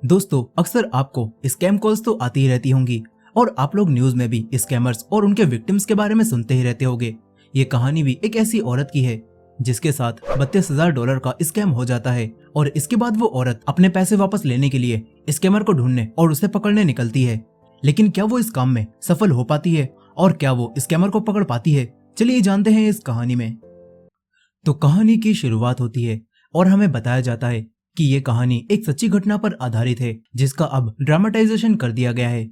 दोस्तों, अक्सर आपको स्कैम कॉल्स तो आती ही रहती होंगी और आप लोग न्यूज में भी स्कैमर्स और उनके विक्टिम्स के बारे में सुनते ही रहते होंगे। ये कहानी भी एक ऐसी औरत की है जिसके साथ $32,000 का स्कैम हो जाता है और इसके बाद वो औरत अपने पैसे वापस लेने के लिए स्कैमर को ढूंढने और उसे पकड़ने निकलती है। लेकिन क्या वो इस काम में सफल हो पाती है और क्या वो स्कैमर को पकड़ पाती है? चलिए जानते हैं इस कहानी में। तो कहानी की शुरुआत होती है और हमें बताया जाता है कि ये कहानी एक सच्ची घटना पर आधारित है जिसका अब ड्रामेटाइजेशन कर दिया गया है।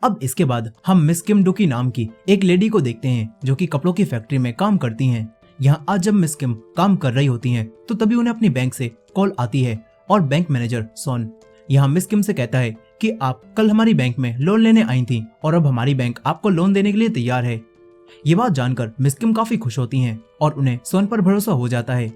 अब इसके बाद हम मिस किम डुकी नाम की एक लेडी को देखते हैं जो कि कपड़ों की फैक्ट्री में काम करती हैं। यहाँ आज जब मिस किम काम कर रही होती हैं तो तभी उन्हें अपनी बैंक से कॉल आती है और बैंक मैनेजर सोन यहाँ मिस किम से कहता है कि आप कल हमारी बैंक में लोन लेने आई थी और अब हमारी बैंक आपको लोन देने के लिए तैयार है। ये बात जानकर मिस किम काफी खुश होती हैं और उन्हें सोन पर भरोसा हो जाता है।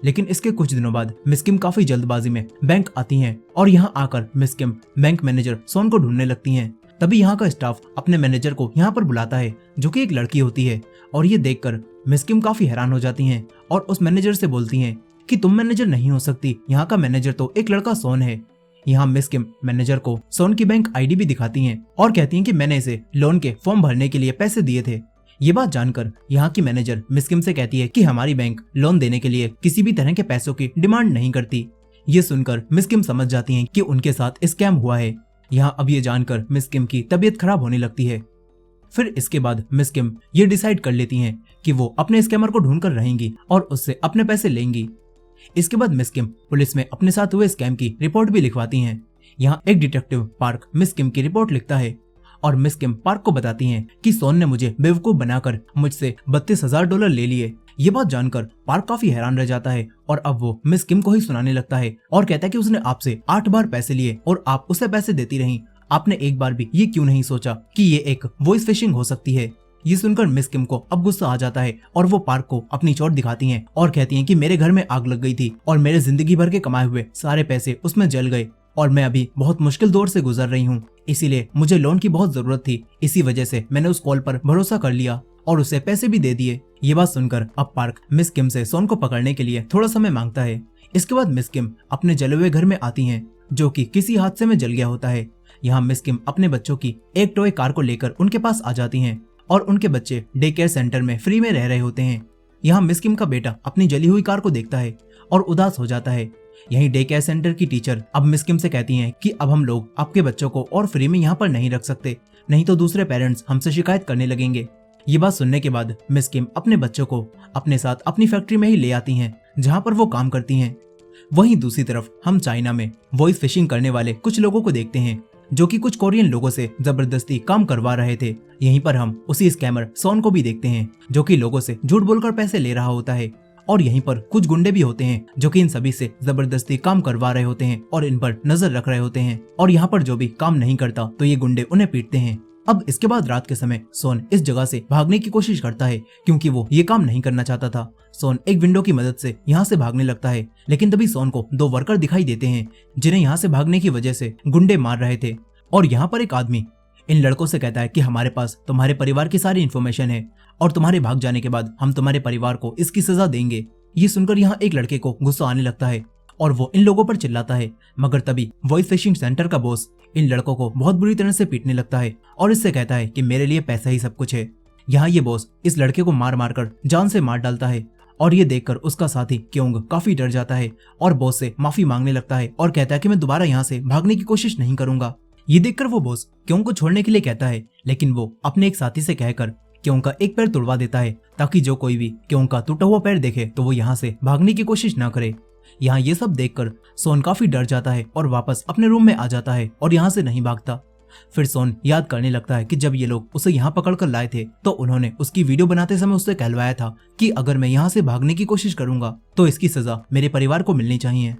लेकिन इसके कुछ दिनों बाद मिस किम काफी जल्दबाजी में बैंक आती हैं और यहाँ आकर मिस किम बैंक मैनेजर सोन को ढूंढने लगती हैं। तभी यहाँ का स्टाफ अपने मैनेजर को यहाँ पर बुलाता है जो कि एक लड़की होती है और ये देखकर मिस किम काफी हैरान हो जाती हैं और उस मैनेजर से बोलती हैं कि तुम मैनेजर नहीं हो सकती, यहाँ का मैनेजर तो एक लड़का सोन है। यहाँ मिस किम मैनेजर को सोन की बैंक आईडी भी दिखाती हैं और कहती हैं कि मैंने इसे लोन के फॉर्म भरने के लिए पैसे दिए थे। ये बात जानकर यहाँ की मैनेजर मिस किम से कहती है कि हमारी बैंक लोन देने के लिए किसी भी तरह के पैसों की डिमांड नहीं करती। ये सुनकर मिस किम समझ जाती हैं कि उनके साथ स्कैम हुआ है। यहाँ अब ये जानकर मिस किम की तबीयत खराब होने लगती है। फिर इसके बाद मिस किम ये डिसाइड कर लेती हैं कि वो अपने स्कैमर को ढूंढकर रहेंगी और उससे अपने पैसे लेंगी। इसके बाद मिस किम पुलिस में अपने साथ हुए स्कैम की रिपोर्ट भी लिखवाती हैं। यहाँ एक डिटेक्टिव पार्क मिस किम की रिपोर्ट लिखता है और मिस किम पार्क को बताती हैं कि सोन ने मुझे बेवकूफ बनाकर मुझसे $32,000 ले लिए। ये बात जानकर पार्क काफी हैरान रह जाता है और अब वो मिस किम को ही सुनाने लगता है और कहता है कि उसने आपसे 8 बार पैसे लिए और आप उसे पैसे देती रहीं। आपने एक बार भी ये क्यों नहीं सोचा कि ये एक वॉइस फिशिंग हो सकती है? ये सुनकर मिस किम को अब गुस्सा आ जाता है और वो पार्क को अपनी चोट दिखाती हैं और कहती हैं कि मेरे घर में आग लग गई थी और मेरे जिंदगी भर के कमाए हुए सारे पैसे उसमें जल गए और मैं अभी बहुत मुश्किल दौर से गुजर रही हूँ, इसीलिए मुझे लोन की बहुत जरूरत थी। इसी वजह से मैंने उस कॉल पर भरोसा कर लिया और उसे पैसे भी दे दिए। ये बात सुनकर अब पार्क मिस किम से सोन को पकड़ने के लिए थोड़ा समय मांगता है। इसके बाद मिस किम अपने जले हुए घर में आती हैं जो कि किसी हादसे में जल गया होता है। यहाँ मिस किम अपने बच्चों की एक टॉय कार को लेकर उनके पास आ जाती हैं और उनके बच्चे डे केयर सेंटर में फ्री में रह रहे होते हैं। यहाँ मिस किम का बेटा अपनी जली हुई कार को देखता है और उदास हो जाता है। यही डे केयर सेंटर की टीचर अब मिस किम से कहती हैं कि अब हम लोग आपके बच्चों को और फ्री में यहाँ पर नहीं रख सकते, नहीं तो दूसरे पेरेंट्स हमसे शिकायत करने लगेंगे। ये बात सुनने के बाद मिस किम अपने बच्चों को अपने साथ अपनी फैक्ट्री में ही ले आती हैं जहाँ पर वो काम करती हैं। वहीं दूसरी तरफ हम चाइना में वॉइस फिशिंग करने वाले कुछ लोगों को देखते हैं जो कि कुछ कोरियन लोगों से जबरदस्ती काम करवा रहे थे। यहीं पर हम उसी स्कैमर सोन को भी देखते हैं जो कि लोगों से झूठ बोलकर पैसे ले रहा होता है और यहीं पर कुछ गुंडे भी होते हैं जो कि इन सभी से जबरदस्ती काम करवा रहे होते हैं और इन पर नजर रख रहे होते हैं और यहाँ पर जो भी काम नहीं करता तो ये गुंडे उन्हें पीटते हैं। अब इसके बाद रात के समय सोन इस जगह से भागने की कोशिश करता है क्योंकि वो ये काम नहीं करना चाहता था। सोन एक विंडो की मदद से यहाँ से भागने लगता है, लेकिन तभी सोन को 2 वर्कर दिखाई देते हैं जिन्हें यहाँ से भागने की वजह से गुंडे मार रहे थे। और यहाँ पर एक आदमी इन लड़कों से कहता है कि हमारे पास तुम्हारे परिवार की सारी इन्फॉर्मेशन है और तुम्हारे भाग जाने के बाद हम तुम्हारे परिवार को इसकी सजा देंगे। ये सुनकर यहाँ एक लड़के को गुस्सा आने लगता है और वो इन लोगों पर चिल्लाता है, मगर तभी वॉइस फिशिंग सेंटर का बॉस इन लड़कों को बहुत बुरी तरह से पीटने लगता है और इससे कहता है कि मेरे लिए पैसा ही सब कुछ है। यहाँ ये बॉस इस लड़के को मार मार कर जान से मार डालता है और ये देखकर उसका साथी क्योंग काफी डर जाता है और बॉस से माफी मांगने लगता है और कहता है कि मैं दोबारा यहाँ से भागने की कोशिश नहीं करूंगा। ये देखकर वो बॉस क्योंग को छोड़ने के लिए कहता है, लेकिन वो अपने एक साथी से कहकर क्यों का एक पैर तोड़वा देता है ताकि जो कोई भी क्यों का टूटा हुआ पैर देखे तो वो यहाँ से भागने की कोशिश ना करे। यहाँ ये सब देखकर सोन काफी डर जाता है और वापस अपने रूम में आ जाता है और यहाँ से नहीं भागता। फिर सोन याद करने लगता है कि जब ये लोग उसे यहाँ पकड़ कर लाए थे तो उन्होंने उसकी वीडियो बनाते समय उससे कहलवाया था कि अगर मैं यहाँ से भागने की कोशिश करूंगा तो इसकी सजा मेरे परिवार को मिलनी चाहिए।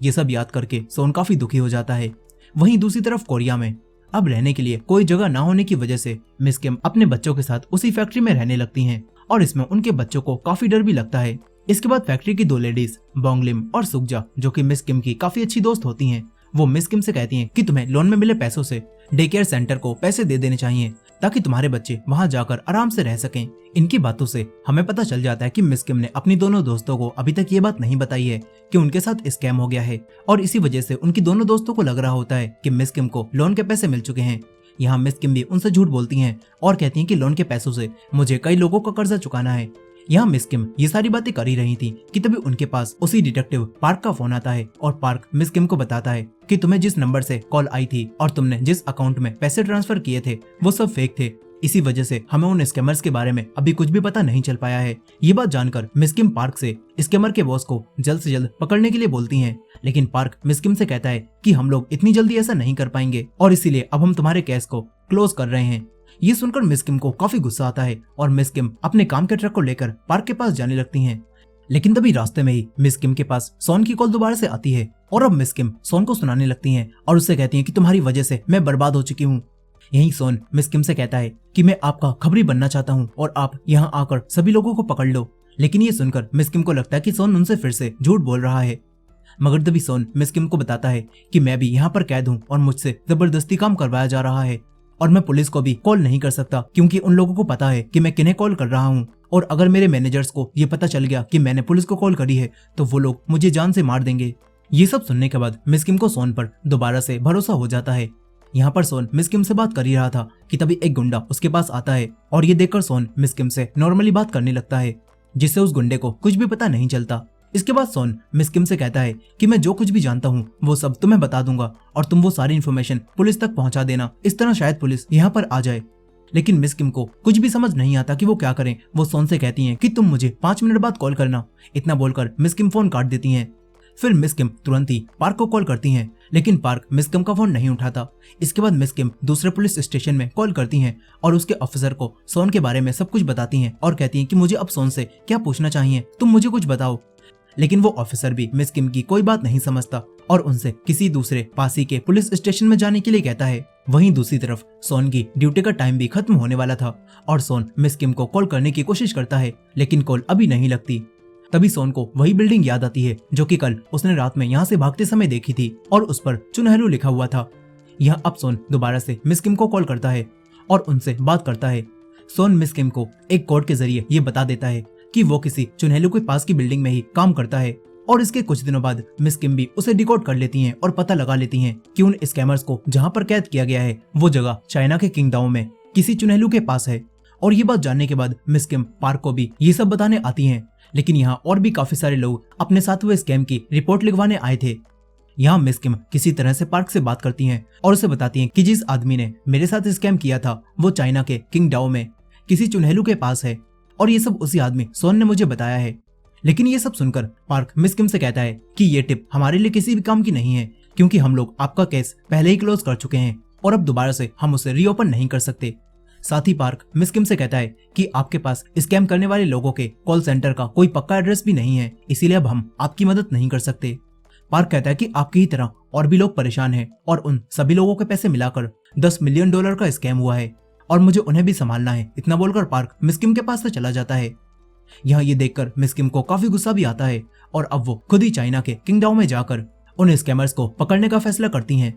ये सब याद करके सोन काफी दुखी हो जाता है। वहीं दूसरी तरफ कोरिया में अब रहने के लिए कोई जगह ना होने की वजह से मिस किम अपने बच्चों के साथ उसी फैक्ट्री में रहने लगती हैं और इसमें उनके बच्चों को काफी डर भी लगता है। इसके बाद फैक्ट्री की 2 लेडीज बोंगलिम और सुकजा जो कि मिस किम की काफी अच्छी दोस्त होती हैं वो मिस किम से कहती हैं कि तुम्हें लोन में मिले पैसों से डे केयर सेंटर को पैसे दे देने चाहिए ताकि तुम्हारे बच्चे वहां जाकर आराम से रह सकें। इनकी बातों से हमें पता चल जाता है कि मिस किम ने अपनी दोनों दोस्तों को अभी तक ये बात नहीं बताई है कि उनके साथ स्कैम हो गया है, और इसी वजह से उनकी दोनों दोस्तों को लग रहा होता है कि मिस किम को लोन के पैसे मिल चुके हैं। यहाँ मिस किम भी उनसे झूठ बोलती हैं और कहती हैं कि लोन के पैसों से मुझे कई लोगों का कर्जा चुकाना है। यहाँ मिस किम ये सारी बातें कर ही रही थी कि तभी उनके पास उसी डिटेक्टिव पार्क का फोन आता है और पार्क मिस किम को बताता है कि तुम्हें जिस नंबर से कॉल आई थी और तुमने जिस अकाउंट में पैसे ट्रांसफर किए थे वो सब फेक थे। इसी वजह से हमें उन स्कैमर्स के बारे में अभी कुछ भी पता नहीं चल पाया है। ये बात जानकर मिस किम पार्क से स्कैमर के बॉस को जल्द से जल्द पकड़ने के लिए बोलती हैं, लेकिन पार्क मिस किम से कहता है कि हम लोग इतनी जल्दी ऐसा नहीं कर पाएंगे और इसीलिए अब हम तुम्हारे केस को क्लोज कर रहे हैं। ये सुनकर मिस किम को काफी गुस्सा आता है और मिस किम अपने काम के ट्रक को लेकर पार्क के पास जाने लगती हैं। लेकिन तभी रास्ते में ही मिस किम के पास सोन की कॉल दोबारा से आती है और अब मिस किम सोन को सुनाने लगती हैं और उससे कहती हैं कि तुम्हारी वजह से मैं बर्बाद हो चुकी हूँ। यही सोन मिस किम से कहता है कि मैं आपका खबरी बनना चाहता हूँ और आप यहाँ आकर सभी लोगों को पकड़ लो। लेकिन ये सुनकर मिस किम को लगता है कि सोन उनसे फिर से झूठ बोल रहा है, मगर तभी सोन मिस किम को बताता है कि मैं भी यहाँ पर कैद हूँ और मुझसे जबरदस्ती काम करवाया जा रहा है और मैं पुलिस को भी कॉल नहीं कर सकता क्योंकि उन लोगों को पता है कि मैं किन्हें कॉल कर रहा हूँ, और अगर मेरे मैनेजर्स को ये पता चल गया कि मैंने पुलिस को कॉल करी है तो वो लोग मुझे जान से मार देंगे। ये सब सुनने के बाद मिस किम को सोन पर दोबारा से भरोसा हो जाता है। यहाँ पर सोन मिस किम से बात कर ही रहा था कि तभी एक गुंडा उसके पास आता है और ये देखकर सोन मिस किम से नॉर्मली बात करने लगता है, जिससे उस गुंडे को कुछ भी पता नहीं चलता। इसके बाद सोन मिस किम से कहता है कि मैं जो कुछ भी जानता हूँ वो सब तुम्हें बता दूंगा और तुम वो सारी इन्फॉर्मेशन पुलिस तक पहुंचा देना, इस तरह शायद पुलिस यहाँ पर आ जाए। लेकिन मिस किम को कुछ भी समझ नहीं आता कि वो क्या करें। वो सोन से कहती हैं कि तुम मुझे 5 मिनट बाद कॉल करना। इतना बोलकर मिस किम फोन काट देती हैं। फिर मिस किम तुरंत ही पार्क को कॉल करती हैं, लेकिन पार्क मिस किम का फोन नहीं उठाता। इसके बाद मिस किम दूसरे पुलिस स्टेशन में कॉल करती हैं और उसके ऑफिसर को सोन के बारे में सब कुछ बताती हैं और कहती हैं कि मुझे अब सोन से क्या पूछना चाहिए, तुम मुझे कुछ बताओ। लेकिन वो ऑफिसर भी मिस किम की कोई बात नहीं समझता और उनसे किसी दूसरे पास ही के पुलिस स्टेशन में जाने के लिए कहता है। वहीं दूसरी तरफ सोन की ड्यूटी का टाइम भी खत्म होने वाला था और सोन मिस किम को कॉल करने की कोशिश करता है, लेकिन कॉल अभी नहीं लगती। तभी सोन को वही बिल्डिंग याद आती है जो कि कल उसने रात में यहाँ से भागते समय देखी थी और उस पर चुनहलू लिखा हुआ था। यह अब सोन दोबारा से मिस किम को कॉल करता है और उनसे बात करता है। सोन मिस किम को एक कोड के जरिए ये बता देता है कि वो किसी चुनहलू के पास की बिल्डिंग में ही काम करता है, और इसके कुछ दिनों बाद मिस किम भी उसे डिकोड कर लेती हैं और पता लगा लेती हैं कि उन स्कैमर्स को जहां पर कैद किया गया है वो जगह चाइना के किंगडाउ में किसी चुनहलू के पास है। और ये बात जानने के बाद मिस किम पार्क को भी ये सब बताने आती हैं, लेकिन यहाँ और भी काफी सारे लोग अपने साथ हुए स्कैम की रिपोर्ट लिखवाने आए थे। यहाँ मिस किम किसी तरह से पार्क से बात करती हैं और उसे बताती हैं कि जिस आदमी ने मेरे साथ स्कैम किया था वो चाइना के किंगडाउ में किसी चुनहलू के पास है और ये सब उसी आदमी सोन ने मुझे बताया है। लेकिन ये सब सुनकर पार्क मिस किम से कहता है कि ये टिप हमारे लिए किसी भी काम की नहीं है क्योंकि हम लोग आपका केस पहले ही क्लोज कर चुके हैं और अब दोबारा से हम उसे रीओपन नहीं कर सकते। साथ ही पार्क मिस किम से कहता है कि आपके पास स्कैम करने वाले लोगों के कॉल सेंटर का कोई पक्का एड्रेस भी नहीं है, इसीलिए अब हम आपकी मदद नहीं कर सकते। पार्क कहता है कि आपकी ही तरह और भी लोग परेशान हैं और उन सभी लोगों के पैसे मिलाकर $10 मिलियन का स्कैम हुआ है और मुझे उन्हें भी संभालना है। इतना बोलकर पार्क मिस किम के पास से चला जाता है। यहाँ ये देखकर मिस किम को काफी गुस्सा भी आता है और अब वो खुद ही चाइना के किंगडाउ में जाकर उन स्कैमर्स को पकड़ने का फैसला करती हैं।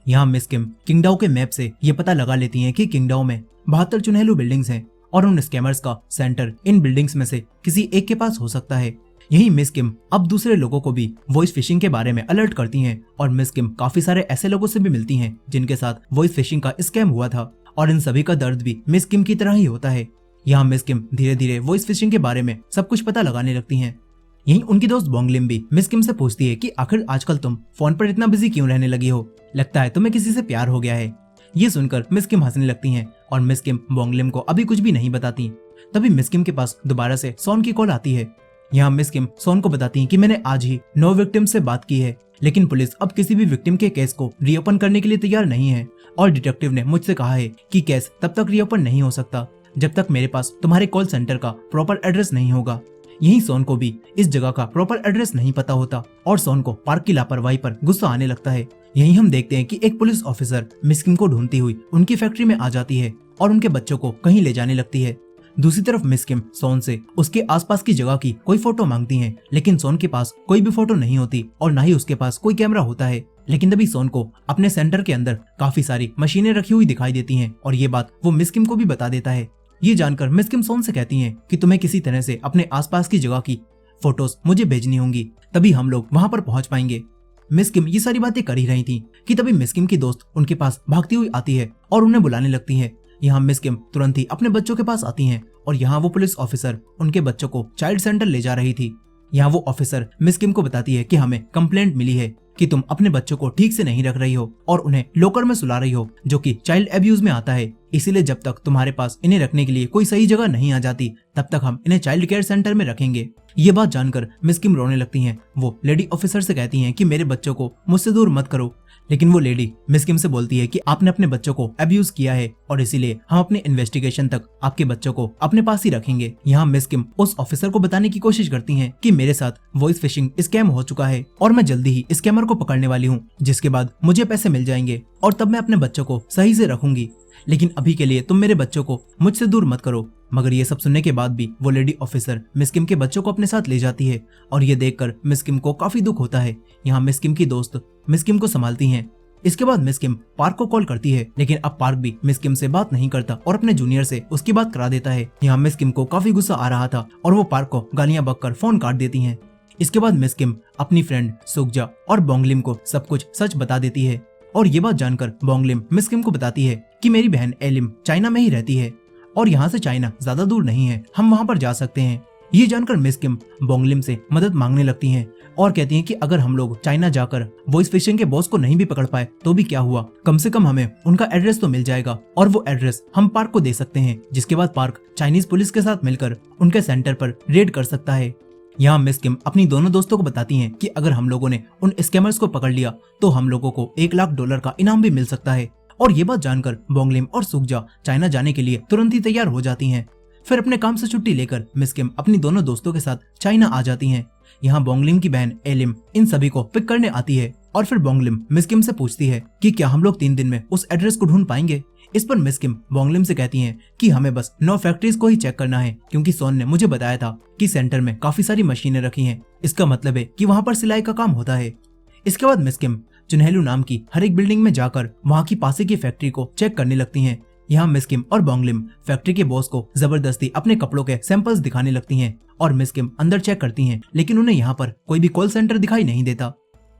यहाँ मिस किम किंगडाउ के मैप से ये पता लगा लेती हैं कि किंगडाउ में 72 चुनहलू बिल्डिंग्स हैं और उन स्कैमर्स का सेंटर इन बिल्डिंग्स में से किसी एक के पास हो सकता है। यही मिस किम अब दूसरे लोगों को भी वॉइस फिशिंग के बारे में अलर्ट करती हैं और मिस किम काफी सारे ऐसे लोगों से भी मिलती हैं जिनके साथ वॉइस फिशिंग का स्कैम हुआ था और इन सभी का दर्द भी मिस किम की तरह ही होता है। यहाँ मिस किम धीरे धीरे वॉइस फिशिंग के बारे में सब कुछ पता लगाने लगती हैं। यहीं उनकी दोस्त बोंगलिम भी मिस किम से पूछती है कि आखिर आजकल तुम फोन पर इतना बिजी क्यों रहने लगी हो, लगता है तुम्हें किसी से प्यार हो गया है। ये सुनकर मिस किम हंसने लगती हैं और मिस किम बोंगलिम को अभी कुछ भी नहीं बताती। तभी मिस किम के पास दोबारा से सोन की कॉल आती है। यहाँ मिस किम सोन को बताती हैं कि मैंने आज ही 9 विक्टिम से बात की है, लेकिन पुलिस अब किसी भी विक्टिम के केस को रीओपन करने के लिए तैयार नहीं है और डिटेक्टिव ने मुझसे कहा है कि केस तब तक रीओपन नहीं हो सकता जब तक मेरे पास तुम्हारे कॉल सेंटर का प्रॉपर एड्रेस नहीं होगा। यही सोन को भी इस जगह का प्रॉपर एड्रेस नहीं पता होता और सोन को पार्क की लापरवाही पर गुस्सा आने लगता है। यही हम देखते हैं कि एक पुलिस ऑफिसर मिस किम को ढूंढती हुई उनकी फैक्ट्री में आ जाती है और उनके बच्चों को कहीं ले जाने लगती है। दूसरी तरफ मिस किम सोन से उसके आसपास की जगह की कोई फोटो मांगती है, लेकिन सोन के पास कोई भी फोटो नहीं होती और न ही उसके पास कोई कैमरा होता है। लेकिन तभी सोन को अपने सेंटर के अंदर काफी सारी मशीनें रखी हुई दिखाई देती हैं और ये बात वो मिस किम को भी बता देता है। ये जानकर मिस किम सोन से कहती हैं कि तुम्हें किसी तरह से अपने आसपास की जगह की फोटोज मुझे भेजनी होंगी, तभी हम लोग वहां पर पहुंच पाएंगे। मिस किम ये सारी बातें कर ही रही थी कि तभी मिस किम की दोस्त उनके पास भागती हुई आती है और उन्हें बुलाने लगती है। यहाँ मिस किम तुरंत ही अपने बच्चों के पास आती हैं और यहाँ वो पुलिस ऑफिसर उनके बच्चों को चाइल्ड सेंटर ले जा रही थी। यहाँ वो ऑफिसर मिस किम को बताती है कि हमें कंप्लेंट मिली है कि तुम अपने बच्चों को ठीक से नहीं रख रही हो और उन्हें लॉकर में सुला रही हो, जो कि चाइल्ड एब्यूज में आता है। इसीलिए जब तक तुम्हारे पास इन्हें रखने के लिए कोई सही जगह नहीं आ जाती, तब तक हम इन्हें चाइल्ड केयर सेंटर में रखेंगे। ये बात जानकर मिस किम रोने लगती हैं। वो लेडी ऑफिसर से कहती हैं कि मेरे बच्चों को मुझसे दूर मत करो, लेकिन वो लेडी मिस किम से बोलती है कि आपने अपने बच्चों को अब्यूज किया है और इसीलिए हम अपने इन्वेस्टिगेशन तक आपके बच्चों को अपने पास ही रखेंगे। यहाँ मिस किम उस ऑफिसर को बताने की कोशिश करती हैं कि मेरे साथ वॉइस फिशिंग स्कैम हो चुका है और मैं जल्दी ही स्कैमर को पकड़ने वाली हूँ, जिसके बाद मुझे पैसे मिल जाएंगे और तब मैं अपने बच्चों को सही से रखूंगी, लेकिन अभी के लिए तुम मेरे बच्चों को मुझसे दूर मत करो। मगर ये सब सुनने के बाद भी वो लेडी ऑफिसर मिस किम के बच्चों को अपने साथ ले जाती है और ये देखकर मिस किम को काफी दुख होता है। यहाँ मिस किम की दोस्त मिस किम को संभालती हैं। इसके बाद मिस किम पार्क को कॉल करती है, लेकिन अब पार्क भी मिस किम से बात नहीं करता और अपने जूनियर से उसकी बात करा देता है। यहाँ मिस किम को काफी गुस्सा आ रहा था और वो पार्क को गालियां बककर फोन काट देती हैं। इसके बाद मिस किम अपनी फ्रेंड सुकजा और बोंगलिम को सब कुछ सच बता देती है और ये बात जानकर बोंगलिम मिस किम को बताती है कि मेरी बहन एलिम चाइना में ही रहती है और यहाँ से चाइना ज्यादा दूर नहीं है, हम वहाँ पर जा सकते हैं। ये जानकर मिस किम बोंगलिम से मदद मांगने लगती हैं और कहती हैं कि अगर हम लोग चाइना जाकर वॉइस फिशिंग के बॉस को नहीं भी पकड़ पाए तो भी क्या हुआ, कम से कम हमें उनका एड्रेस तो मिल जाएगा और वो एड्रेस हम पार्क को दे सकते हैं, जिसके बाद पार्क चाइनीज पुलिस के साथ मिलकर उनके सेंटर पर रेड कर सकता है। यहाँ मिस किम अपनी दोनों दोस्तों को बताती हैं कि अगर हम लोगों ने उन स्कैमर्स को पकड़ लिया तो हम लोगों को $1,00,000 का इनाम भी मिल सकता है। और ये बात जानकर बोंगलिम और सुकजा चाइना जाने के लिए तुरंत ही तैयार हो जाती हैं। फिर अपने काम से छुट्टी लेकर मिस किम अपनी दोनों दोस्तों के साथ चाइना आ जाती हैं। यहाँ बोंगलिम की बहन एलिम इन सभी को पिक करने आती है और फिर बोंगलिम मिस किम से पूछती है कि क्या हम लोग 3 दिन में उस एड्रेस को ढूंढ पाएंगे। इस पर मिस किम बोंगलिम से कहती हैं कि हमें बस 9 फैक्ट्रीज को ही चेक करना है, क्योंकि सोन ने मुझे बताया था कि सेंटर में काफी सारी मशीनें रखी हैं, इसका मतलब है कि वहाँ पर सिलाई का काम होता है। इसके बाद मिस किम चुनहेलू नाम की हर एक बिल्डिंग में जाकर वहाँ की पासे की फैक्ट्री को चेक करने लगती हैं। यहाँ मिस किम और बोंगलिम फैक्ट्री के बॉस को जबरदस्ती अपने कपड़ों के सैंपल्स दिखाने लगती हैं और मिस किम अंदर चेक करती हैं, लेकिन उन्हें यहाँ पर कोई भी कॉल सेंटर दिखाई नहीं देता।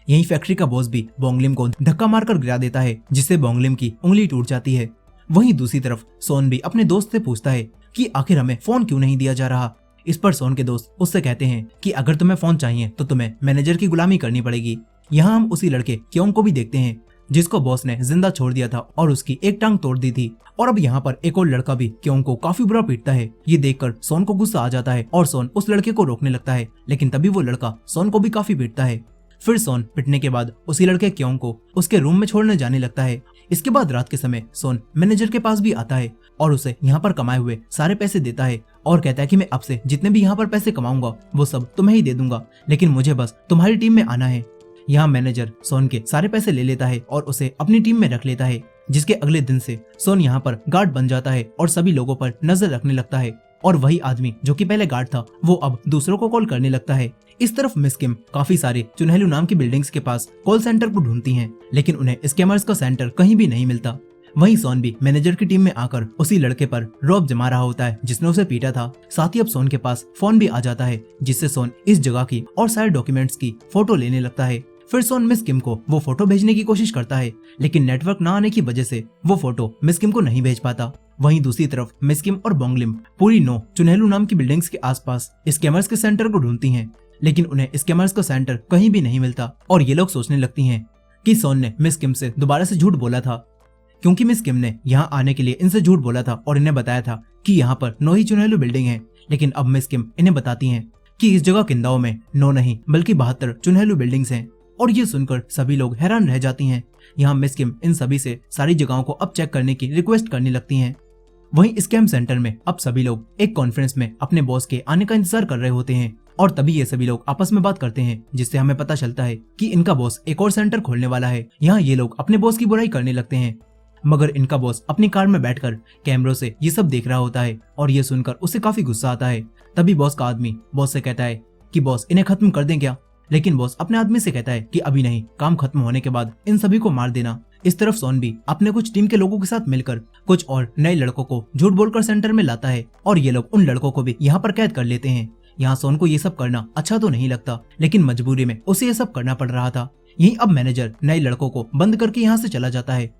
यही फैक्ट्री का बॉस भी बोंगलिम को धक्का मारकर गिरा देता है, जिससे बोंगलिम की उंगली टूट जाती है। वहीं दूसरी तरफ सोन भी अपने दोस्त से पूछता है कि आखिर हमें फोन क्यों नहीं दिया जा रहा। इस पर सोन के दोस्त उससे कहते हैं कि अगर तुम्हें फोन चाहिए तो तुम्हें मैनेजर की गुलामी करनी पड़ेगी। यहाँ हम उसी लड़के क्यों को भी देखते हैं जिसको बॉस ने जिंदा छोड़ दिया था और उसकी एक टांग तोड़ दी थी, और अब यहाँ पर एक और लड़का भी क्यों को काफी बुरा पीटता है। ये देखकर सोन को गुस्सा आ जाता है और सोन उस लड़के को रोकने लगता है, लेकिन तभी वो लड़का सोन को भी काफी पीटता है। फिर सोन पिटने के बाद उसी लड़के क्यों को उसके रूम में छोड़ने जाने लगता है। इसके बाद रात के समय सोन मैनेजर के पास भी आता है और उसे यहाँ पर कमाए हुए सारे पैसे देता है और कहता है कि मैं आपसे जितने भी यहाँ पर पैसे कमाऊंगा वो सब तुम्हें ही दे दूंगा, लेकिन मुझे बस तुम्हारी टीम में आना है। यहाँ मैनेजर सोन के सारे पैसे ले लेता है और उसे अपनी टीम में रख लेता है, जिसके अगले दिन से सोन यहाँ पर गार्ड बन जाता है और सभी लोगों पर नजर रखने लगता है। और वही आदमी जो कि पहले गार्ड था वो अब दूसरों को कॉल करने लगता है। इस तरफ मिस किम काफी सारे चुनहेलू नाम की बिल्डिंग्स के पास कॉल सेंटर को ढूंढती हैं, लेकिन उन्हें स्कैमर्स का सेंटर कहीं भी नहीं मिलता। वहीं सोन भी मैनेजर की टीम में आकर उसी लड़के पर रौब जमा रहा होता है जिसने उसे पीटा था। साथ ही अब सोन के पास फोन भी आ जाता है, जिससे सोन इस जगह की और सारे डॉक्यूमेंट्स की फोटो लेने लगता है। फिर सोन मिस किम को वो फोटो भेजने की कोशिश करता है, लेकिन नेटवर्क न आने की वजह से वो फोटो मिस किम को नहीं भेज पाता। वहीं दूसरी तरफ मिस किम और बोंगलिम पूरी 9 चुनहेलू नाम की बिल्डिंग्स के आसपास स्कैमर्स के सेंटर को ढूंढती हैं, लेकिन उन्हें स्कैमर्स का सेंटर कहीं भी नहीं मिलता। और ये लोग सोचने लगती हैं कि सोन ने मिस किम से दोबारा से झूठ बोला था, क्योंकि मिस किम ने यहाँ आने के लिए इनसे झूठ बोला था और इन्हें बताया था कि यहाँ पर 9 ही चुनहेलू बिल्डिंग है। लेकिन अब मिस किम इन्हें बताती हैं कि इस जगह किंदाओ में 9 नहीं बल्कि 72 चुनहेलू बिल्डिंग्स हैं। और ये सुनकर सभी लोग हैरान रह जाती हैं। यहाँ मिस किम इन सभी से सारी जगहों को अब चेक करने की रिक्वेस्ट करने लगती हैं। वहीं स्कैम सेंटर में अब सभी लोग एक कॉन्फ्रेंस में अपने बॉस के आने का इंतजार कर रहे होते हैं और तभी ये सभी लोग आपस में बात करते हैं, जिससे हमें पता चलता है कि इनका बॉस एक और सेंटर खोलने वाला है। यहाँ ये लोग अपने बॉस की बुराई करने लगते हैं, मगर इनका बॉस अपनी कार में बैठकर कैमरों से ये सब देख रहा होता है और ये सुनकर उसे काफी गुस्सा आता है। तभी बॉस का आदमी बॉस से कहता है कि बॉस इन्हें खत्म कर दें क्या। लेकिन बॉस अपने आदमी से कहता है कि अभी नहीं, काम खत्म होने के बाद इन सभी को मार देना। इस तरफ सोन भी अपने कुछ टीम के लोगों के साथ मिलकर कुछ और नए लड़कों को झूठ बोलकर सेंटर में लाता है और ये लोग उन लड़कों को भी यहाँ पर कैद कर लेते हैं। यहाँ सोन को ये सब करना अच्छा तो नहीं लगता, लेकिन मजबूरी में उसे ये सब करना पड़ रहा था। यही अब मैनेजर नए लड़कों को बंद करके यहाँ से चला जाता है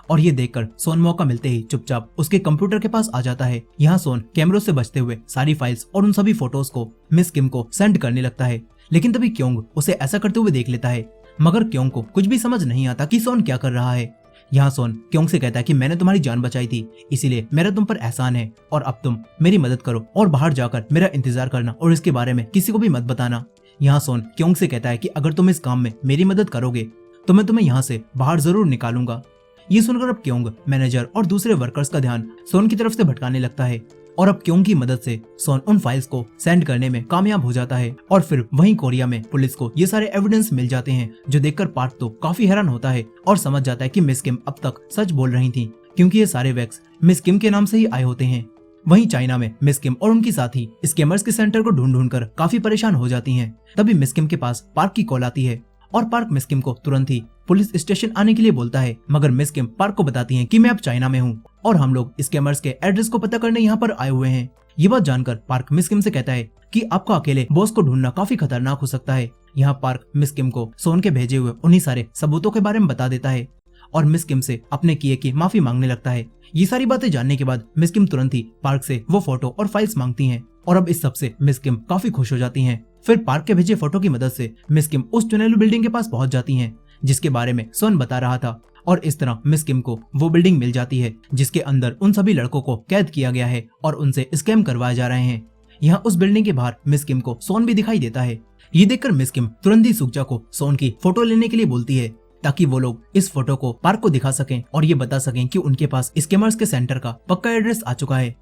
और ये देखकर सोन मौका मिलते ही चुपचाप उसके कंप्यूटर के पास आ जाता है। यहाँ सोन कैमरों से बचते हुए सारी फाइल्स और उन सभी फोटोज को मिस किम को सेंड करने लगता है, लेकिन तभी क्योंग उसे ऐसा करते हुए देख लेता है। मगर क्योंग को कुछ भी समझ नहीं आता कि सोन क्या कर रहा है। यहाँ सोन क्योंग से कहता है कि मैंने तुम्हारी जान बचाई थी, इसीलिए मेरा तुम पर एहसान है और अब तुम मेरी मदद करो और बाहर जाकर मेरा इंतजार करना और इसके बारे में किसी को भी मत बताना। यहाँ सोन क्योंग से कहता है कि अगर तुम इस काम में मेरी मदद करोगे तो मैं तुम्हें यहाँ से बाहर जरूर निकालूंगा। ये सुनकर अब क्योंग मैनेजर और दूसरे वर्कर्स का ध्यान सोन की तरफ से भटकाने लगता है और अब क्योंग की मदद से सोन उन फाइल्स को सेंड करने में कामयाब हो जाता है और फिर वहीं कोरिया में पुलिस को ये सारे एविडेंस मिल जाते हैं, जो देखकर पार्क तो काफी हैरान होता है और समझ जाता है कि मिस किम अब तक सच बोल रही थी, क्योंकि ये सारे वैक्स मिस किम के नाम से ही आए होते हैं। वहीं चाइना में मिस किम और उनकी साथी स्कैमर्स के सेंटर को ढूंढ कर काफी परेशान हो जाती हैं। तभी मिस किम के पास पार्क की कॉल आती है और पार्क मिस किम को तुरंत ही पुलिस स्टेशन आने के लिए बोलता है, मगर मिस किम पार्क को बताती हैं कि मैं अब चाइना में हूँ और हम लोग स्कैमर्स के एड्रेस को पता करने यहाँ पर आए हुए हैं। ये बात जानकर पार्क मिस किम से कहता है कि आपको अकेले बॉस को ढूंढना काफी खतरनाक हो सकता है। यहाँ पार्क मिस किम को सोन के भेजे हुए उन्हीं सारे सबूतों के बारे में बता देता है और मिस किम से अपने किए की माफी मांगने लगता है। ये सारी बातें जानने के बाद मिस किम तुरंत ही पार्क से वो फोटो और फाइल्स मांगती हैं और अब इस सब से मिस किम काफी खुश हो जाती हैं। फिर पार्क के भेजे फोटो की मदद से मिस किम उस चुनेलू बिल्डिंग के पास पहुंच जाती हैं, जिसके बारे में सोन बता रहा था और इस तरह मिस किम को वो बिल्डिंग मिल जाती है जिसके अंदर उन सभी लड़कों को कैद किया गया है और उनसे स्कैम करवाए जा रहे हैं। यहाँ उस बिल्डिंग के बाहर मिस किम को सोन भी दिखाई देता है। ये देखकर मिस किम तुरंत ही सुकजा को सोन की फोटो लेने के लिए बोलती है ताकि वो लोग इस फोटो को पार्क को दिखा सकें और ये बता सकें कि उनके पास स्कैमर्स के सेंटर का पक्का एड्रेस आ चुका है।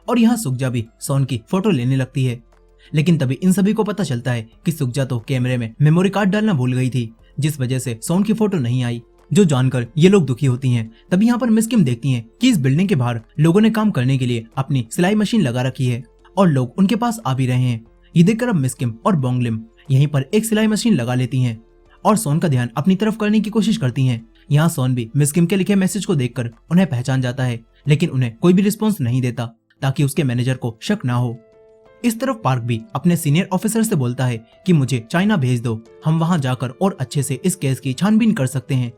और यहाँ सुकजा भी सोन की फोटो लेने लगती है, लेकिन तभी इन सभी को पता चलता है कि सुकजा तो कैमरे में मेमोरी कार्ड डालना भूल गई थी, जिस वजह से सोन की फोटो नहीं आई, जो जानकर ये लोग दुखी होती हैं। तभी यहाँ पर मिस किम देखती हैं कि इस बिल्डिंग के बाहर लोगों ने काम करने के लिए अपनी सिलाई मशीन लगा रखी है और लोग उनके पास आ भी रहे हैं। ये देखकर अब मिस किम और बोंगलिम यहीं पर एक सिलाई मशीन लगा लेती हैं और सोन का ध्यान अपनी तरफ करने की कोशिश करती हैं। यहाँ सोन भी मिस किम के लिखे मैसेज को देखकर उन्हें पहचान जाता है, लेकिन उन्हें कोई भी रिस्पॉन्स नहीं देता ताकि उसके मैनेजर को शक ना हो। इस तरफ पार्क भी अपने सीनियर ऑफिसर से बोलता है कि मुझे चाइना भेज दो, हम वहां जाकर और अच्छे से इस केस की छानबीन कर सकते हैं।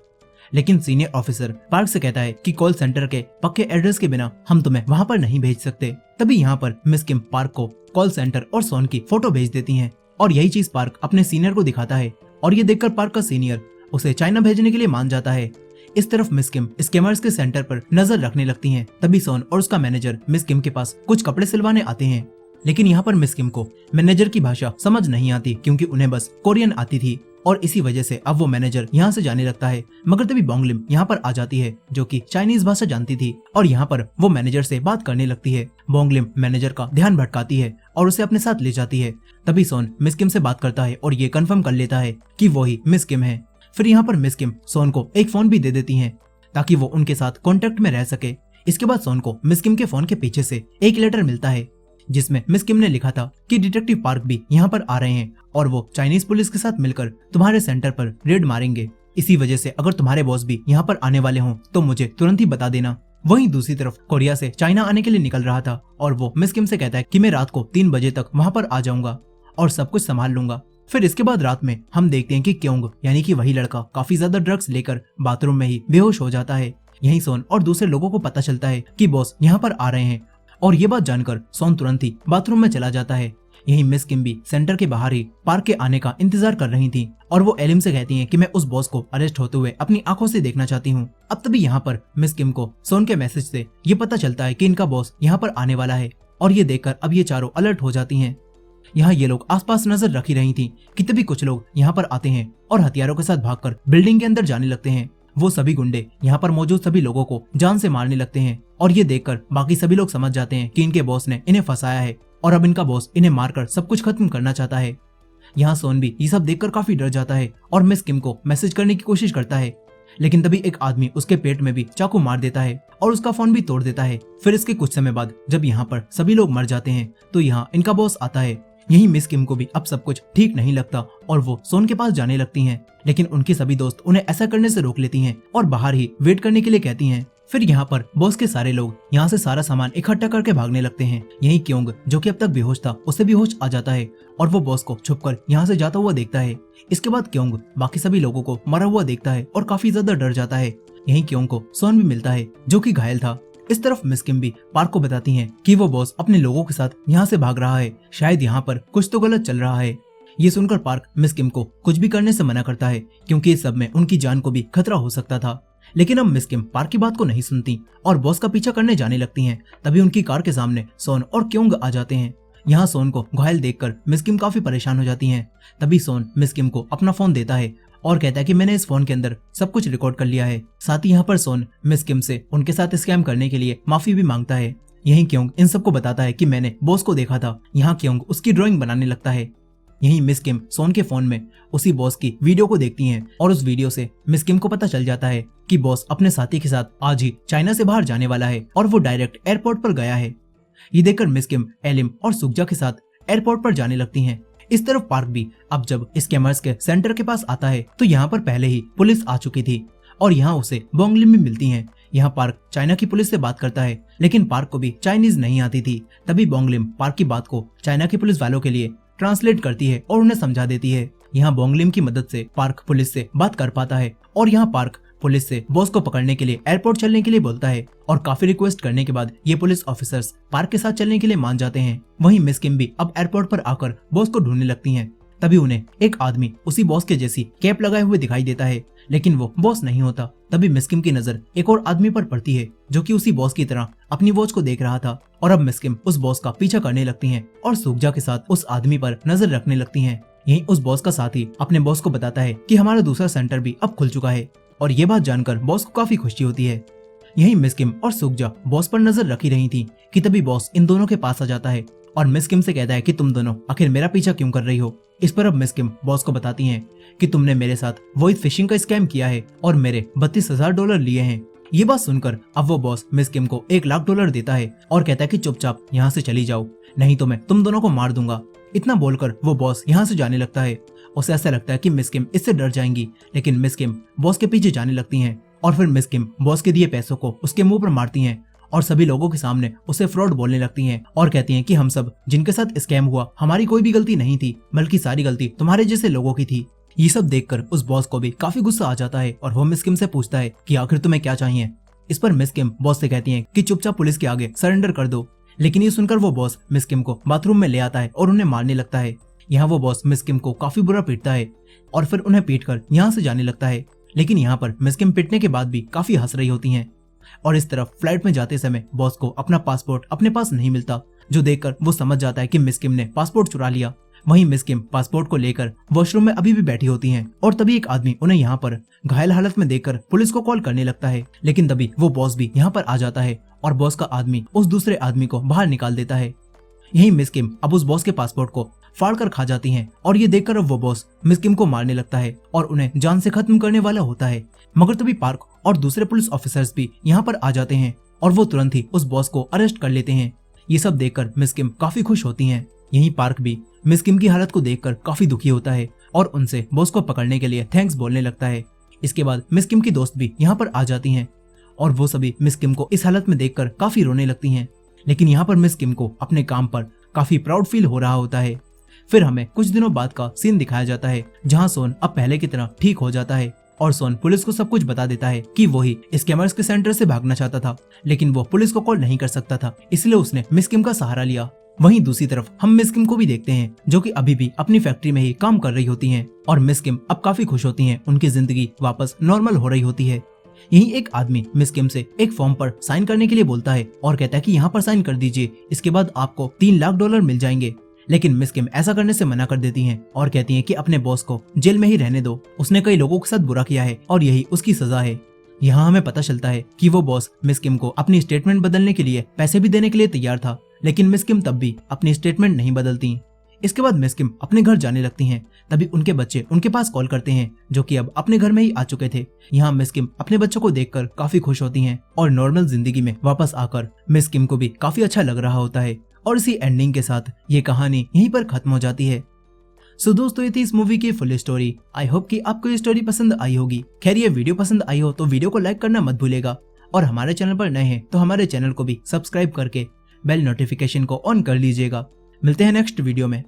लेकिन सीनियर ऑफिसर पार्क से कहता है कि कॉल सेंटर के पक्के एड्रेस के बिना हम तुम्हें वहां पर नहीं भेज सकते। तभी यहाँ पर मिस किम पार्क को कॉल सेंटर और सोन की फोटो भेज देती हैं और यही चीज पार्क अपने सीनियर को दिखाता है और ये देखकर पार्क का सीनियर उसे चाइना भेजने के लिए मान जाता है। इस तरफ मिस किम स्कैमर्स के सेंटर पर नजर रखने लगती हैं। तभी सोन और उसका मैनेजर मिस किम के पास कुछ कपड़े सिलवाने आते हैं, लेकिन यहाँ पर मिस किम को मैनेजर की भाषा समझ नहीं आती क्योंकि उन्हें बस कोरियन आती थी और इसी वजह से अब वो मैनेजर यहाँ से जाने लगता है। मगर तभी बोंगलिम यहाँ पर आ जाती है जो कि चाइनीज भाषा जानती थी और यहाँ पर वो मैनेजर से बात करने लगती है। बोंगलिम मैनेजर का ध्यान भटकाती है और उसे अपने साथ ले जाती है। तभी सोन मिस किम से बात करता है और ये कंफर्म कर लेता है कि वो ही मिस किम है। फिर यहाँ पर मिस किम सोन को एक फोन भी दे देती है ताकि वो उनके साथ कॉन्टेक्ट में रह सके। इसके बाद सोन को मिस किम के फोन के पीछे से एक लेटर मिलता है जिसमें मिस किम ने लिखा था कि डिटेक्टिव पार्क भी यहाँ पर आ रहे हैं और वो चाइनीज पुलिस के साथ मिलकर तुम्हारे सेंटर पर रेड मारेंगे। इसी वजह से अगर तुम्हारे बॉस भी यहाँ पर आने वाले हों तो मुझे तुरंत ही बता देना। वहीं दूसरी तरफ कोरिया से चाइना आने के लिए निकल रहा था और वो मिस किम से कहता है कि मैं रात को 3 बजे तक वहाँ पर आ जाऊंगा और सब कुछ संभाल लूंगा। फिर इसके बाद रात में हम देखते हैं कि क्योंग यानी कि वही लड़का काफी ज्यादा ड्रग्स लेकर बाथरूम में ही बेहोश हो जाता है। यही सोन और दूसरे लोगों को पता चलता है कि बॉस यहाँ पर आ रहे हैं और ये बात जानकर सोन तुरंत ही बाथरूम में चला जाता है। यही मिस किम भी सेंटर के बाहर ही पार्क के आने का इंतजार कर रही थी और वो एलिम से कहती हैं कि मैं उस बॉस को अरेस्ट होते हुए अपनी आंखों से देखना चाहती हूँ। अब तभी यहाँ पर मिस किम को सोन के मैसेज से ये पता चलता है कि इनका बॉस यहाँ पर आने वाला है और ये देखकर अब ये चारों अलर्ट हो जाती हैं। यहाँ ये लोग आसपास नजर रखी रही थी कि तभी कुछ लोग यहाँ पर आते हैं और हथियारों के साथ भागकर बिल्डिंग के अंदर जाने लगते हैं। वो सभी गुंडे यहाँ पर मौजूद सभी लोगों को जान से मारने लगते हैं और ये देखकर बाकी सभी लोग समझ जाते हैं कि इनके बॉस ने इन्हें फंसाया है और अब इनका बॉस इन्हें मारकर सब कुछ खत्म करना चाहता है। यहाँ सोन भी ये सब देखकर काफी डर जाता है और मिस किम को मैसेज करने की कोशिश करता है, लेकिन तभी एक आदमी उसके पेट में भी चाकू मार देता है और उसका फोन भी तोड़ देता है। फिर इसके कुछ समय बाद जब यहाँ पर सभी लोग मर जाते हैं तो यहाँ इनका बॉस आता है। यही मिस किम को भी अब सब कुछ ठीक नहीं लगता और वो सोन के पास जाने लगती हैं, लेकिन उनकी सभी दोस्त उन्हें ऐसा करने से रोक लेती हैं और बाहर ही वेट करने के लिए कहती हैं। फिर यहाँ पर बॉस के सारे लोग यहाँ से सारा सामान इकट्ठा करके भागने लगते हैं। यही क्योंग जो कि अब तक बेहोश था उसे भी होश आ जाता है और वो बॉस को छुपकर यहाँ से जाता हुआ देखता है। इसके बाद क्योंग बाकी सभी लोगों को मरा हुआ देखता है और काफी ज्यादा डर जाता है। यही क्योंग को सोन भी मिलता है जो कि घायल था। इस तरफ मिस किम भी पार्क को बताती हैं कि वो बॉस अपने लोगों के साथ यहाँ से भाग रहा है, शायद यहाँ पर कुछ तो गलत चल रहा है। ये सुनकर पार्क मिस किम को कुछ भी करने से मना करता है क्योंकि इस सब में उनकी जान को भी खतरा हो सकता था। लेकिन अब मिस किम पार्क की बात को नहीं सुनती और बॉस का पीछा करने जाने लगती हैं। तभी उनकी कार के सामने सोन और क्योंग आ जाते हैं। यहाँ सोन को घायल देखकर मिस किम काफी परेशान हो जाती हैं। तभी सोन मिस किम को अपना फोन देता है और कहता है कि मैंने इस फोन के अंदर सब कुछ रिकॉर्ड कर लिया है। साथ ही यहाँ पर सोन मिस किम से उनके साथ स्कैम करने के लिए माफी भी मांगता है। यही क्योंग इन सबको बताता है कि मैंने बॉस को देखा था। यहाँ क्योंग उसकी ड्राइंग बनाने लगता है। यही मिस किम सोन के फोन में उसी बॉस की वीडियो को देखती हैं और उस वीडियो से मिस किम को पता चल जाता है कि बॉस अपने साथी के साथ आज ही चाइना से बाहर जाने वाला है और वो डायरेक्ट एयरपोर्ट पर गया है। ये देखकर मिस किम एलिम और सुकजा के साथ एयरपोर्ट पर जाने लगती हैं। इस तरफ पार्क भी अब जब स्कैमर्स के सेंटर के पास आता है तो यहाँ पर पहले ही पुलिस आ चुकी थी और यहाँ उसे बोंगलिम भी मिलती हैं। यहाँ पार्क चाइना की पुलिस से बात करता है लेकिन पार्क को भी चाइनीज नहीं आती थी। तभी बोंगलिम पार्क की बात को चाइना की पुलिस वालों के लिए ट्रांसलेट करती है और उन्हें समझा देती है। यहाँ बोंगलिम की मदद से पार्क पुलिस से बात कर पाता है और यहाँ पार्क पुलिस से बॉस को पकड़ने के लिए एयरपोर्ट चलने के लिए बोलता है और काफी रिक्वेस्ट करने के बाद ये पुलिस ऑफिसर्स पार्क के साथ चलने के लिए मान जाते हैं। वहीं मिस किम भी अब एयरपोर्ट पर आकर बॉस को ढूंढने लगती हैं। तभी उन्हें एक आदमी उसी बॉस के जैसी कैप लगाए हुए दिखाई देता है लेकिन वो बॉस नहीं होता। तभी मिस किम की नजर एक और आदमी पर पड़ती है जो कि उसी बॉस की तरह अपनी वॉच को देख रहा था और अब मिस किम उस बॉस का पीछा करने लगती हैं और सुकजा के साथ उस आदमी पर नजर रखने लगती हैं। यहीं उस बॉस का साथी अपने बॉस को बताता है कि हमारा दूसरा सेंटर भी अब खुल चुका है और ये बात जानकर बॉस को काफी खुशी होती है। यहीं मिस किम और सुकजा बॉस पर नजर रखी रही थी कि तभी बॉस इन दोनों के पास आ जाता है और मिस किम से कहता है कि तुम दोनों आखिर मेरा पीछा क्यों कर रही हो। इस पर अब मिस किम बॉस को बताती हैं कि तुमने मेरे साथ वही फिशिंग का स्कैम किया है और मेरे $32,000 लिए हैं। ये बात सुनकर अब वो बॉस मिस किम को $1,00,000 देता है और कहता है कि चुपचाप यहाँ से चली जाओ नहीं तो मैं तुम दोनों को मार दूंगा। इतना बोलकर वो बॉस यहाँ से जाने लगता है। उसे ऐसा लगता है कि मिस किम इससे डर जाएंगी लेकिन मिस किम बॉस के पीछे जाने लगती हैं और फिर मिस किम बॉस के दिए पैसों को उसके मुंह पर मारती हैं और सभी लोगों के सामने उसे फ्रॉड बोलने लगती हैं और कहती हैं कि हम सब जिनके साथ स्कैम हुआ हमारी कोई भी गलती नहीं थी बल्कि सारी गलती तुम्हारे जैसे लोगों की थी। ये सब देखकर उस बॉस को भी काफी गुस्सा आ जाता है और वो मिस किम से पूछता है कि आखिर तुम्हें क्या चाहिए। इस पर मिस किम बॉस से कहती हैं कि चुपचाप पुलिस के आगे सरेंडर कर दो। लेकिन ये सुनकर वो बॉस मिस किम को बाथरूम में ले आता है और उन्हें मारने लगता है। यहाँ वो बॉस मिस किम को काफी बुरा पीटता है और फिर उन्हें पीटकर यहाँ से जाने लगता है। लेकिन यहाँ पर मिस किम पीटने के बाद भी काफी हंस रही होती हैं। और इस तरफ फ्लाइट में जाते समय बॉस को अपना पासपोर्ट अपने पास नहीं मिलता जो देखकर वो समझ जाता है कि मिस किम ने पासपोर्ट चुरा लिया। वहीं मिस किम पासपोर्ट को लेकर वॉशरूम में अभी भी बैठी होती हैं और तभी एक आदमी उन्हें यहाँ पर घायल हालत में देखकर पुलिस को कॉल करने लगता है। लेकिन तभी वो बॉस भी यहाँ पर आ जाता है और बॉस का आदमी उस दूसरे आदमी को बाहर निकाल देता है। यही मिस किम अब उस बॉस के पासपोर्ट को फाड़ कर खा जाती हैं और ये देखकर अब वो बॉस मिस किम को मारने लगता है और उन्हें जान से खत्म करने वाला होता है। मगर तभी पार्क और दूसरे पुलिस ऑफिसर्स भी यहाँ पर आ जाते हैं और वो तुरंत ही उस बॉस को अरेस्ट कर लेते हैं। ये सब देखकर मिस किम काफी खुश होती हैं। यहीं पार्क भी मिस किम की हालत को देखकर काफी दुखी होता है और उनसे बॉस को पकड़ने के लिए थैंक्स बोलने लगता है। इसके बाद मिस किम की दोस्त भी यहाँ पर आ जाती हैं और वो सभी मिस किम को इस हालत में देखकर काफी रोने लगती हैं। लेकिन यहाँ पर मिस किम को अपने काम पर काफी प्राउड फील हो रहा होता है। फिर हमें कुछ दिनों बाद का सीन दिखाया जाता है जहाँ सोन अब पहले की तरह ठीक हो जाता है और सोन पुलिस को सब कुछ बता देता है कि वो ही स्कैमर्स के सेंटर से भागना चाहता था लेकिन वो पुलिस को कॉल नहीं कर सकता था इसलिए उसने मिस किम का सहारा लिया। वहीं दूसरी तरफ हम मिस किम को भी देखते हैं जो कि अभी भी अपनी फैक्ट्री में ही काम कर रही होती हैं और मिस किम अब काफी खुश होती हैं। उनकी जिंदगी वापस नॉर्मल हो रही होती है। यहीं एक आदमी मिस किम से एक फॉर्म पर साइन करने के लिए बोलता है और कहता है कि यहाँ पर साइन कर दीजिए, इसके बाद आपको $3,00,000 मिल जाएंगे। लेकिन मिस किम ऐसा करने से मना कर देती हैं और कहती हैं कि अपने बॉस को जेल में ही रहने दो, उसने कई लोगों के साथ बुरा किया है और यही उसकी सजा है। यहाँ हमें पता चलता है कि वो बॉस मिस किम को अपनी स्टेटमेंट बदलने के लिए पैसे भी देने के लिए तैयार था लेकिन मिस किम तब भी अपनी स्टेटमेंट नहीं बदलती। इसके बाद मिस किम अपने घर जाने लगती हैं। तभी उनके बच्चे उनके पास कॉल करते हैं जो कि अब अपने घर में ही आ चुके थे। यहाँ मिस किम अपने बच्चों को देखकर काफी खुश होती हैं और नॉर्मल जिंदगी में वापस आकर मिस किम को भी काफी अच्छा लग रहा होता है। और इसी एंडिंग के साथ ये कहानी यहीं पर खत्म हो जाती है। सो दोस्तों, ये थी इस मूवी की फुल स्टोरी। आई होप कि आपको ये स्टोरी पसंद आई होगी। खैर, ये वीडियो पसंद आई हो तो वीडियो को लाइक करना मत भूलेगा, और हमारे चैनल पर नए हैं तो हमारे चैनल को भी सब्सक्राइब करके बेल नोटिफिकेशन को ऑन कर लीजिएगा। मिलते हैं नेक्स्ट वीडियो में।